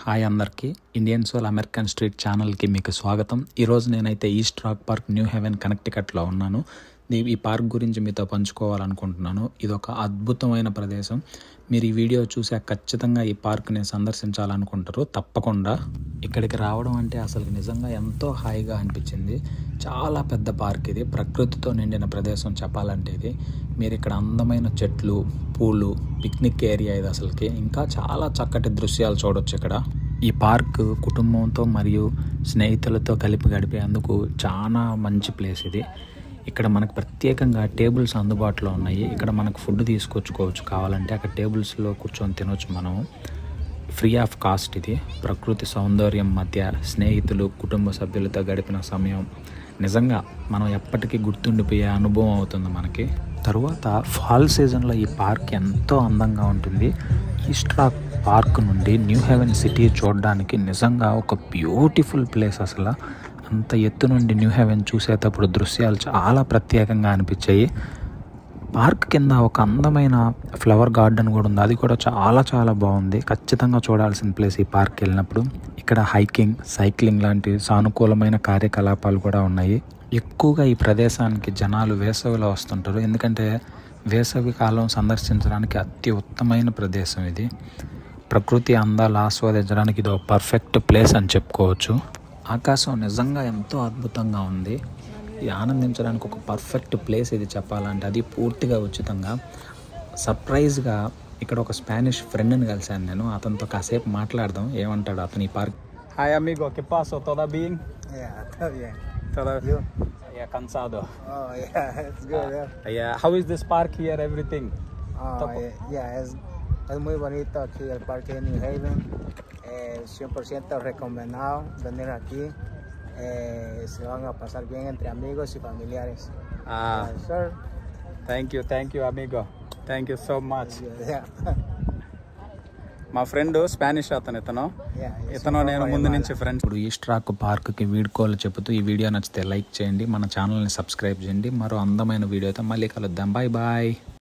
Hi అందరికీ, Indian soul American street ఛానల్కి మీకు స్వాగతం. ఈరోజు నేనైతే East Rock Park New Haven కనెక్టికట్లో ఉన్నాను. ఈ పార్క్ గురించి మీతో పంచుకోవాలనుకుంటున్నాను. ఇది ఒక అద్భుతమైన ప్రదేశం. మీరు ఈ వీడియో చూసాక ఖచ్చితంగా ఈ పార్క్ని సందర్శించాలనుకుంటారు. తప్పకుండా ఇక్కడికి రావడం అంటే అసలు నిజంగా ఎంతో హాయిగా అనిపించింది. చాలా పెద్ద పార్క్ ఇది, ప్రకృతితో నిండిన ప్రదేశం చెప్పాలంటే ఇది. మీరు ఇక్కడ అందమైన చెట్లు, పూలు, పిక్నిక్ ఏరియా ఇది అసలుకి. ఇంకా చాలా చక్కటి దృశ్యాలు చూడొచ్చు ఇక్కడ. ఈ పార్క్ కుటుంబంతో మరియు స్నేహితులతో కలిపి గడిపేందుకు చాలా మంచి ప్లేస్ ఇది. ఇక్కడ మనకు ప్రత్యేకంగా టేబుల్స్ అందుబాటులో ఉన్నాయి. ఇక్కడ మనకు ఫుడ్ తీసుకొచ్చుకోవచ్చు, కావాలంటే అక్కడ టేబుల్స్లో కూర్చొని తినొచ్చు మనం. ఫ్రీ ఆఫ్ కాస్ట్ ఇది. ప్రకృతి సౌందర్యం మధ్య స్నేహితులు, కుటుంబ సభ్యులతో గడిపిన సమయం నిజంగా మనం ఎప్పటికీ గుర్తుండిపోయే అనుభవం అవుతుంది మనకి. తరువాత ఫాల్ సీజన్లో ఈ పార్క్ ఎంతో అందంగా ఉంటుంది. ఈస్ట్ రాక్ పార్క్ నుండి న్యూ హెవెన్ సిటీ చూడడానికి నిజంగా ఒక బ్యూటిఫుల్ ప్లేస్. అసలు అంత ఎత్తు నుండి న్యూ హెవెన్ చూసేటప్పుడు దృశ్యాలు చాలా ప్రత్యేకంగా అనిపించాయి. పార్క్ కింద ఒక అందమైన ఫ్లవర్ గార్డెన్ కూడా ఉంది. అది కూడా చాలా చాలా బాగుంది. ఖచ్చితంగా చూడాల్సిన ప్లేస్ ఈ పార్క్ వెళ్ళినప్పుడు. ఇక్కడ హైకింగ్, సైక్లింగ్ లాంటి సానుకూలమైన కార్యకలాపాలు కూడా ఉన్నాయి. ఎక్కువగా ఈ ప్రదేశానికి జనాలు వేసవిలో వస్తుంటారు, ఎందుకంటే వేసవి కాలం సందర్శించడానికి అతి ఉత్తమైన ప్రదేశం ఇది. ప్రకృతి అందాలు ఆస్వాదించడానికి ఇది ఒక పర్ఫెక్ట్ ప్లేస్ అని చెప్పుకోవచ్చు. ఆకాశం నిజంగా ఎంతో అద్భుతంగా ఉంది. ఇది ఆనందించడానికి ఒక పర్ఫెక్ట్ ప్లేస్ ఇది చెప్పాలంటే. అది పూర్తిగా ఉచితంగా. సర్ప్రైజ్గా ఇక్కడ ఒక స్పానిష్ ఫ్రెండ్ని కలిశాను నేను. అతనితో కాసేపు మాట్లాడదాం, ఏమంటాడు అతను ఈ park. Hi amigo, ¿qué pasó? ¿Todo bien? Yeah, está bien. Todo You? yeah, cansado. Oh, yeah, it's good. Yeah, how is this park here, everything? Es muy bonito aquí el parque de New Haven. 100% recomendado venir aquí. Se van a pasar bien entre amigos y familiares. Sir. Thank you amigo. Thank you so much. Yeah. మా friend Spanish ఇతను నేను ముందు నుంచి friends. ఇప్పుడు east rock పార్క్కి వీడ్కోలు చెబుతూ ఈ వీడియో నచ్చితే లైక్ చేయండి, మన ఛానల్ని సబ్స్క్రైబ్ చేయండి. మరో అందమైన వీడియోతో మళ్ళీ కలుద్దాం. Bye bye.